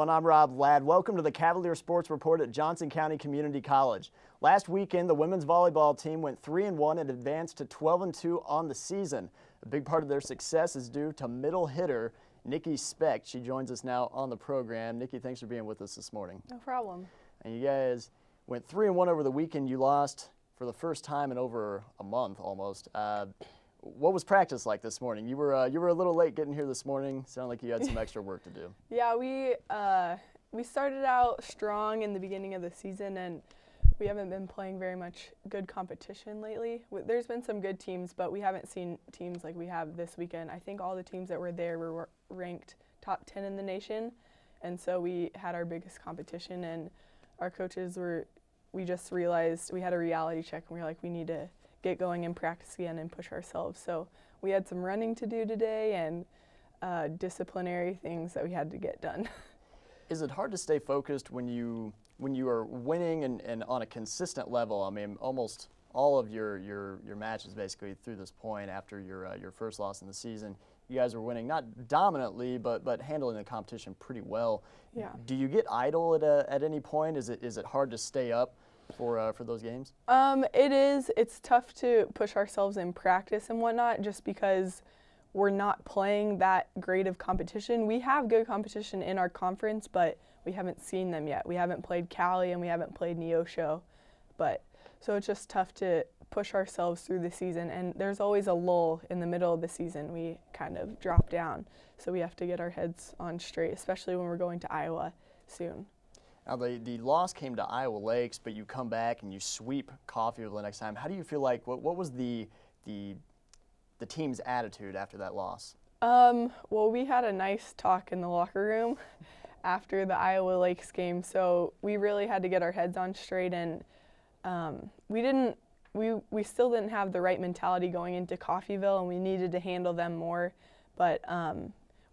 everyone. I'm Rob Ladd. Welcome to the Cavalier Sports Report at Johnson County Community College. Last weekend, the women's volleyball team went 3-1 and advanced to 12-2 on the season. A big part of their success is due to middle hitter Nicki Specht. She joins us now on the program. Nikki, thanks for being with us this morning. No problem. And you guys went 3-1 over the weekend. You lost for the first time in over a month almost. What was practice like this morning? You were a little late getting here this morning. Sounded like you had some extra work to do. Yeah, we started out strong in the beginning of the season, and we haven't been playing very much good competition lately. There's been some good teams, but we haven't seen teams like we have this weekend. I think all the teams that were there were ranked top 10 in the nation, and so we had our biggest competition, and our coaches we just realized we had a reality check, and we were like, we need to get going and practice again and push ourselves. So we had some running to do today and disciplinary things that we had to get done. Is it hard to stay focused when you are winning and on a consistent level? I mean, almost all of your matches basically through this point after your first loss in the season, you guys were winning, not dominantly, but handling the competition pretty well. Yeah. Do you get idle at any point? Is it hard to stay up for those games? It is. It's tough to push ourselves in practice and whatnot just because we're not playing that great of competition. We have good competition in our conference, but we haven't seen them yet. We haven't played Cali and we haven't played Neosho, so it's just tough to push ourselves through the season, and there's always a lull in the middle of the season. We kind of drop down, so we have to get our heads on straight, especially when we're going to Iowa soon. Now, the loss came to Iowa Lakes, but you come back and you sweep Coffeyville the next time. How do you feel like, what was the team's attitude after that loss? Well, we had a nice talk in the locker room after the Iowa Lakes game, so we really had to get our heads on straight, and we still didn't have the right mentality going into Coffeyville, and we needed to handle them more, but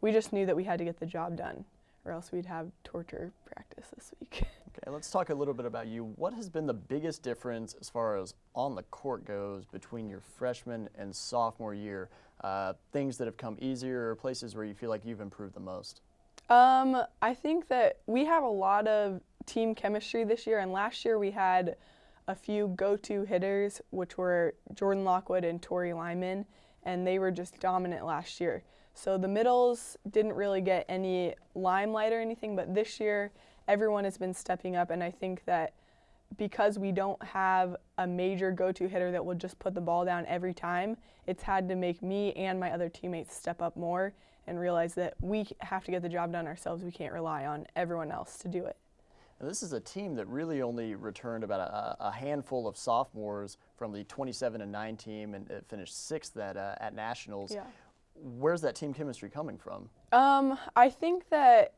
we just knew that we had to get the job done, or else we'd have torture practice this week. Okay, let's talk a little bit about you. What has been the biggest difference as far as on the court goes between your freshman and sophomore year? Things that have come easier or places where you feel like you've improved the most? I think that we have a lot of team chemistry this year, and last year we had a few go-to hitters, which were Jordan Lockwood and Tori Lyman, and they were just dominant last year. So the middles didn't really get any limelight or anything, but this year everyone has been stepping up, and I think that because we don't have a major go-to hitter that will just put the ball down every time, it's had to make me and my other teammates step up more and realize that we have to get the job done ourselves. We can't rely on everyone else to do it. And this is a team that really only returned about a handful of sophomores from the 27-9 team and it finished 6th at Nationals. Yeah. Where's that team chemistry coming from? I think that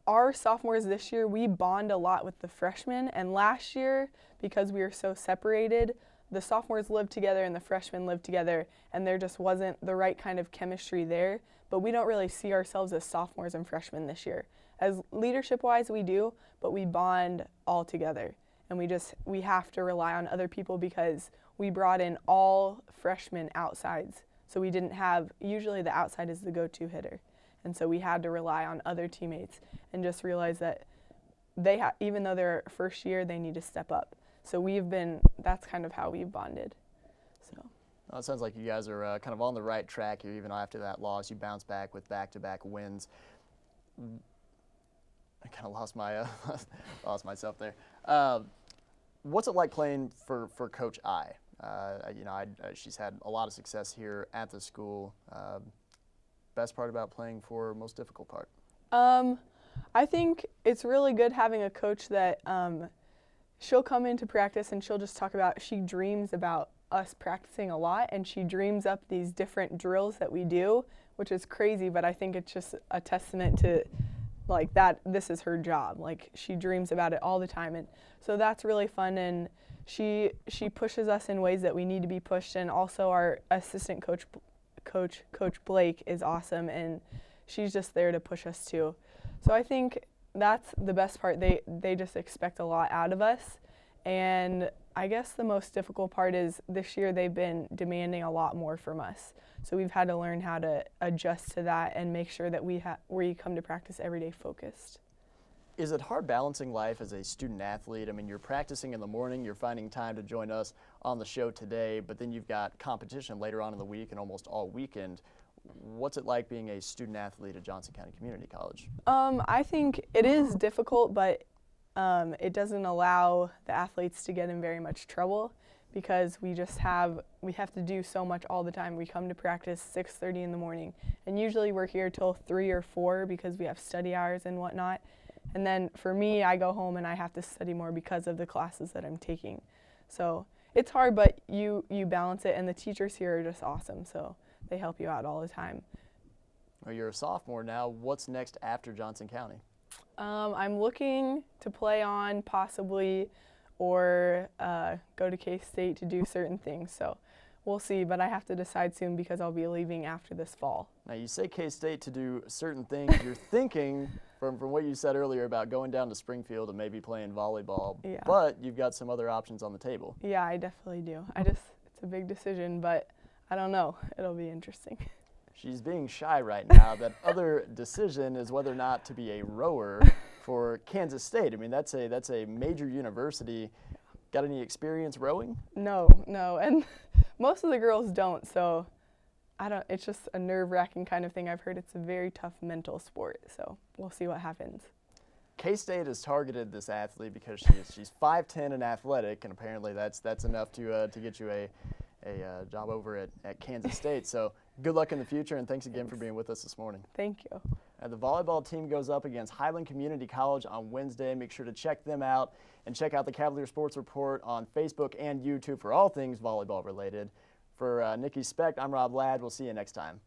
our sophomores this year, we bond a lot with the freshmen, and last year, because we were so separated, the sophomores lived together and the freshmen lived together, and there just wasn't the right kind of chemistry there. But we don't really see ourselves as sophomores and freshmen this year. As leadership-wise, we do, but we bond all together, and we have to rely on other people because we brought in all freshmen outsides. So we didn't have, usually the outside is the go-to hitter. And so we had to rely on other teammates and just realize that even though they're first year, they need to step up. So that's kind of how we've bonded. So. Well, it sounds like you guys are kind of on the right track here. Even after that loss, you bounced back with back-to-back wins. I kind of lost myself there. What's it like playing for Coach I? She's had a lot of success here at the school. Best part about playing for, most difficult part? I think it's really good having a coach that she'll come into practice and she'll just talk about, she dreams about us practicing a lot, and she dreams up these different drills that we do, which is crazy, but I think it's just a testament to like that this is her job. Like, she dreams about it all the time, and so that's really fun, and she pushes us in ways that we need to be pushed, and also our assistant coach Blake is awesome, and she's just there to push us too. So I think that's the best part. They just expect a lot out of us, and I guess the most difficult part is this year they've been demanding a lot more from us. So we've had to learn how to adjust to that and make sure that we come to practice every day focused. Is it hard balancing life as a student athlete? I mean, you're practicing in the morning, you're finding time to join us on the show today, but then you've got competition later on in the week and almost all weekend. What's it like being a student athlete at Johnson County Community College? I think it is difficult, but it doesn't allow the athletes to get in very much trouble because we have to do so much all the time. We come to practice 6:30 in the morning, and usually we're here till 3 or 4 because we have study hours and whatnot. And then for me, I go home and I have to study more because of the classes that I'm taking. So it's hard, but you balance it, and the teachers here are just awesome, so they help you out all the time. Well, you're a sophomore now. What's next after Johnson County? I'm looking to play on possibly or go to K-State to do certain things, so we'll see, but I have to decide soon because I'll be leaving after this fall. Now, you say K-State to do certain things. You're thinking, from what you said earlier, about going down to Springfield and maybe playing volleyball, Yeah. but you've got some other options on the table. Yeah, I definitely do. It's a big decision, but I don't know. It'll be interesting. She's being shy right now. That other decision is whether or not to be a rower for Kansas State. I mean, that's a major university. Got any experience rowing? No, and most of the girls don't, so it's just a nerve-wracking kind of thing. I've heard it's a very tough mental sport, so we'll see what happens. K-State has targeted this athlete because she's 5'10" and athletic, and apparently that's enough to get you a job over at Kansas State. So good luck in the future, and thanks again for being with us this morning. Thank you. The volleyball team goes up against Highland Community College on Wednesday. Make sure to check them out and check out the Cavalier Sports Report on Facebook and YouTube for all things volleyball related. For Nicki Specht, I'm Rob Ladd. We'll see you next time.